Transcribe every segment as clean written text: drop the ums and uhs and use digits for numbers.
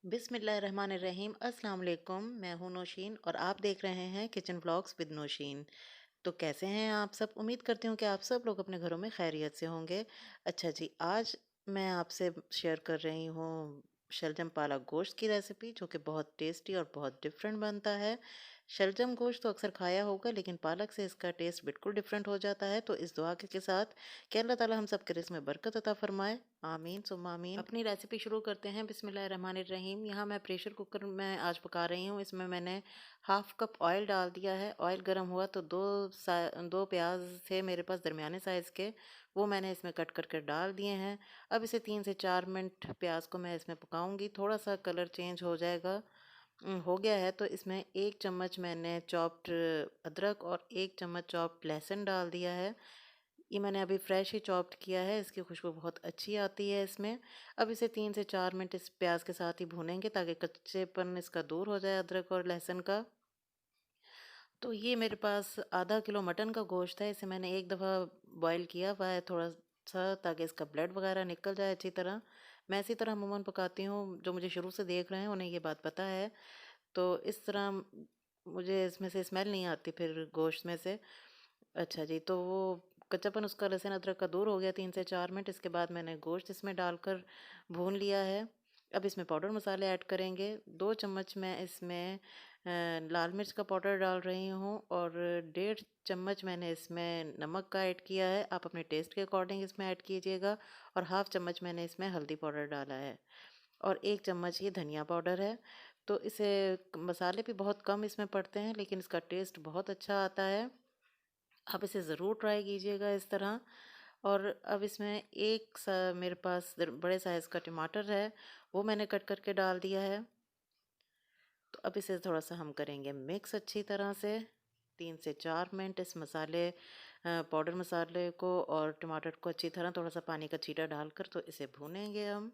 बिस्मिल्लाहिर्रहमानिर्रहीम अस्सलाम वालेकुम। मैं हूं नौशीन और आप देख रहे हैं किचन व्लॉग्स विद नौशीन। तो कैसे हैं आप सब? उम्मीद करती हूँ कि आप सब लोग अपने घरों में खैरियत से होंगे। अच्छा जी, आज मैं आपसे शेयर कर रही हूँ शलजम पालक गोश्त की रेसिपी, जो कि बहुत टेस्टी और बहुत डिफरेंट बनता है। शलजम गोश्त तो अक्सर खाया होगा, लेकिन पालक से इसका टेस्ट बिल्कुल डिफरेंट हो जाता है। तो इस दुआ के साथ कि अल्लाह ताला हम सब के रिज़्क़ में बरकत अता फरमाए, आमीन सुम्मा आमीन। अपनी रेसिपी शुरू करते हैं। बिस्मिल्लाहिर्रहमानिर्रहीम। यहाँ मैं प्रेशर कुकर में आज पका रही हूँ। इसमें मैंने हाफ कप ऑयल डाल दिया है। ऑयल गर्म हुआ तो दो प्याज थे मेरे पास दरमियाने साइज़ के, वो मैंने इसमें कट करके डाल दिए हैं। अब इसे 3 से 4 मिनट प्याज को मैं इसमें पकाऊंगी। थोड़ा सा कलर चेंज हो जाएगा, हो गया है तो इसमें 1 चम्मच मैंने चॉप्ड अदरक और 1 चम्मच चॉप्ड लहसुन डाल दिया है। ये मैंने अभी फ्रेश ही चॉप्ड किया है, इसकी खुशबू बहुत अच्छी आती है इसमें। अब इसे 3 से 4 मिनट इस प्याज के साथ ही भूनेंगे ताकि कच्चेपन इसका दूर हो जाए, अदरक और लहसुन का। तो ये मेरे पास आधा किलो मटन का गोश्त है। इसे मैंने एक दफ़ा बॉईल किया हुआ है थोड़ा सा, ताकि इसका ब्लड वगैरह निकल जाए अच्छी तरह। मैं इसी तरह अमूमन पकाती हूँ। जो मुझे शुरू से देख रहे हैं उन्हें ये बात पता है। तो इस तरह मुझे इसमें से स्मेल नहीं आती फिर गोश्त में से। अच्छा जी, तो वो कच्चापन उसका लहसुन अदरक का दूर हो गया 3 से 4 मिनट। इसके बाद मैंने गोश्त इसमें डालकर भून लिया है। अब इसमें पाउडर मसाले ऐड करेंगे। 2 चम्मच मैं इसमें लाल मिर्च का पाउडर डाल रही हूँ और 1.5 चम्मच मैंने इसमें नमक का ऐड किया है। आप अपने टेस्ट के अकॉर्डिंग इसमें ऐड कीजिएगा। और हाफ चम्मच मैंने इसमें हल्दी पाउडर डाला है और 1 चम्मच ये धनिया पाउडर है। तो इसे मसाले भी बहुत कम इसमें पड़ते हैं, लेकिन इसका टेस्ट बहुत अच्छा आता है। आप इसे ज़रूर ट्राई कीजिएगा इस तरह। और अब इसमें मेरे पास बड़े साइज़ का टमाटर है, वो मैंने कट करके डाल दिया है। तो अब इसे थोड़ा सा हम करेंगे मिक्स अच्छी तरह से। 3 से 4 मिनट इस पाउडर मसाले को और टमाटर को अच्छी तरह थोड़ा सा पानी का छींटा डालकर तो इसे भूनेंगे हम।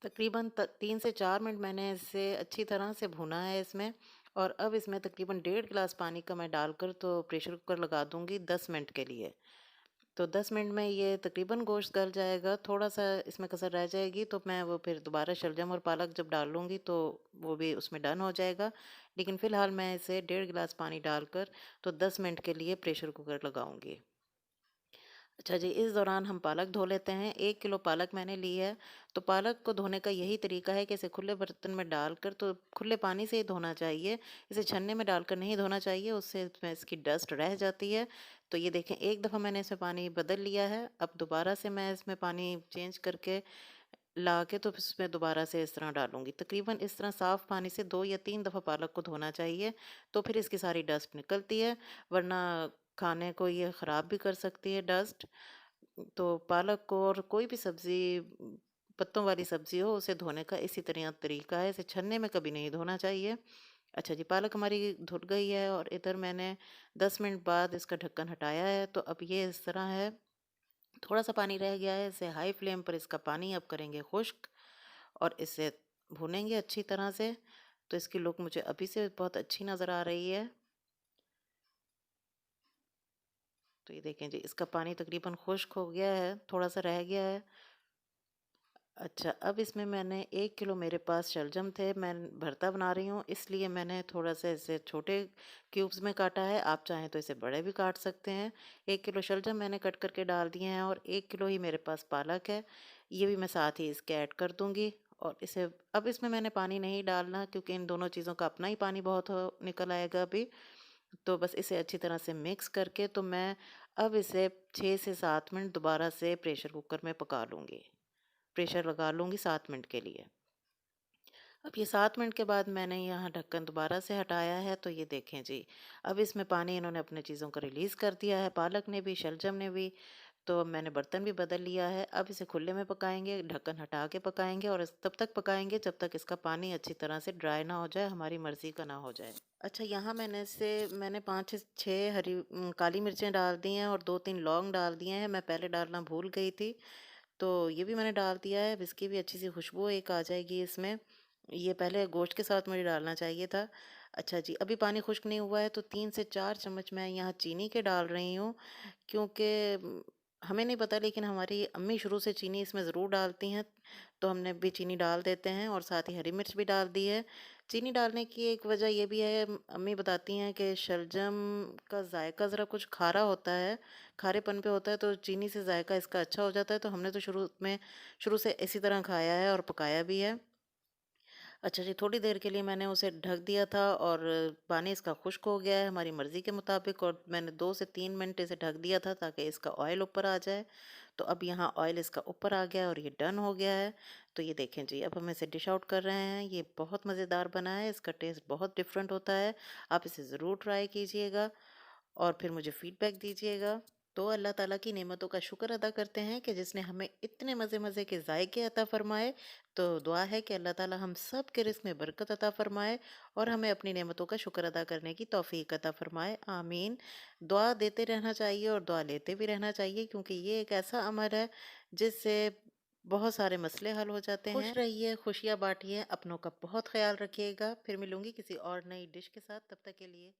तकरीबन 3 से 4 मिनट मैंने इसे अच्छी तरह से भुना है इसमें। और अब इसमें तकरीबन 1.5 गिलास पानी का मैं डालकर तो प्रेशर कुकर लगा दूंगी 10 मिनट के लिए। तो 10 मिनट में ये तकरीबन गोश्त गल जाएगा। थोड़ा सा इसमें कसर रह जाएगी तो मैं वो फिर दोबारा शलजम और पालक जब डाल लूँगी तो वो भी उसमें डन हो जाएगा। लेकिन फ़िलहाल मैं इसे 1.5 गिलास पानी डालकर तो 10 मिनट के लिए प्रेशर कुकर लगाऊंगी। अच्छा जी, इस दौरान हम पालक धो लेते हैं। 1 किलो पालक मैंने ली है। तो पालक को धोने का यही तरीका है कि इसे खुले बर्तन में डालकर तो खुले पानी से ही धोना चाहिए। इसे छन्ने में डालकर नहीं धोना चाहिए, उससे इसमें इसकी डस्ट रह जाती है। तो ये देखें, एक दफ़ा मैंने इसमें पानी बदल लिया है। अब दोबारा से मैं इसमें पानी चेंज करके ला के तो इसमें दोबारा से इस तरह डालूँगी। तकरीबन इस तरह साफ़ पानी से 2 या 3 दफ़ा पालक को धोना चाहिए, तो फिर इसकी सारी डस्ट निकलती है, वरना खाने को ये ख़राब भी कर सकती है डस्ट। तो पालक को और कोई भी सब्ज़ी, पत्तों वाली सब्ज़ी हो, उसे धोने का इसी तरह तरीका है, इसे छन्ने में कभी नहीं धोना चाहिए। अच्छा जी, पालक हमारी धुल गई है और इधर मैंने 10 मिनट बाद इसका ढक्कन हटाया है, तो अब ये इस तरह है। थोड़ा-सा पानी रह गया है, इसे हाई फ्लेम पर इसका पानी अब करेंगे खुश्क और इसे भूनेंगे अच्छी तरह से। तो इसकी लुक मुझे अभी से बहुत अच्छी नज़र आ रही है। तो ये देखें जी, इसका पानी तकरीबन खुश्क हो गया है, थोड़ा-सा रह गया है। अच्छा, अब इसमें मैंने 1 किलो मेरे पास शलजम थे, मैं भरता बना रही हूँ, इसलिए मैंने थोड़ा-सा इसे छोटे क्यूब्स में काटा है। आप चाहें तो इसे बड़े भी काट सकते हैं। 1 किलो शलजम मैंने कट करके डाल दिए हैं और 1 किलो ही मेरे पास पालक है, ये भी मैं साथ ही इसके ऐड कर दूँगी। और इसे अब इसमें मैंने पानी नहीं डालना, क्योंकि इन दोनों चीज़ों का अपना ही पानी बहुत हो निकल आएगा अभी। तो बस इसे अच्छी तरह से मिक्स करके तो मैं अब इसे 6 से 7 मिनट दोबारा से प्रेशर कुकर में पका लूँगी। प्रेशर लगा लूँगी 7 मिनट के लिए। अब ये 7 मिनट के बाद मैंने यहाँ ढक्कन दोबारा से हटाया है, तो ये देखें जी, अब इसमें पानी इन्होंने अपने चीज़ों को रिलीज़ कर दिया है, पालक ने भी, शलजम ने भी। तो अब मैंने बर्तन भी बदल लिया है। अब इसे खुले में पकाएँगे, ढक्कन हटा के पकाएँगे और तब तक पकाएँगे जब तक इसका पानी अच्छी तरह से ड्राई ना हो जाए, हमारी मर्ज़ी का ना हो जाए। अच्छा, यहाँ मैंने 5 से 6 काली मिर्चें डाल दी हैं और 2-3 लौंग डाल दिए हैं। मैं पहले डालना भूल गई थी। तो ये भी मैंने डाल दिया है। अब इसकी भी अच्छी सी खुशबू एक आ जाएगी इसमें। ये पहले गोश्त के साथ मुझे डालना चाहिए था। अच्छा जी, अभी पानी खुश्क नहीं हुआ है तो 3 से 4 चम्मच मैं यहाँ चीनी के डाल रही हूँ, क्योंकि हमें नहीं पता, लेकिन हमारी अम्मी शुरू से चीनी इसमें ज़रूर डालती हैं, तो हमने भी चीनी डाल देते हैं और साथ ही हरी मिर्च भी डाल दी है। चीनी डालने की एक वजह ये भी है, अम्मी बताती हैं कि शलजम का जायका ज़रा कुछ खारा होता है, खारेपन पे होता है, तो चीनी से जायका इसका अच्छा हो जाता है। तो हमने तो शुरू से इसी तरह खाया है और पकाया भी है। अच्छा जी, थोड़ी देर के लिए मैंने उसे ढक दिया था और पानी इसका खुश्क हो गया है हमारी मर्ज़ी के मुताबिक, और मैंने 2 से 3 मिनट इसे ढक दिया था ताकि इसका ऑयल ऊपर आ जाए। तो अब यहाँ ऑयल इसका ऊपर आ गया है और ये डन हो गया है। तो ये देखें जी, अब हम इसे डिश आउट कर रहे हैं। ये बहुत मज़ेदार बना है, इसका टेस्ट बहुत डिफरेंट होता है। आप इसे ज़रूर ट्राई कीजिएगा और फिर मुझे फीडबैक दीजिएगा। तो अल्लाह ताला की नेमतों का शुक्र अदा करते हैं कि जिसने हमें इतने मज़े-मज़े के ज़ायके अता फ़रमाए। तो दुआ है कि अल्लाह ताला हम सब के रिज़्क़ में बरकत अता फ़रमाए और हमें अपनी नेमतों का शुक्र अदा करने की तौफ़ीक अता फ़रमाए। आमीन। दुआ देते रहना चाहिए और दुआ लेते भी रहना चाहिए, क्योंकि ये एक ऐसा अमल है जिससे बहुत सारे मसले हल हो जाते हैं। खुश रहिए, खुशियाँ बाँटिए, अपनों का बहुत ख़्याल रखिएगा। फिर मिलूँगी किसी और नई डिश के साथ, तब तक के लिए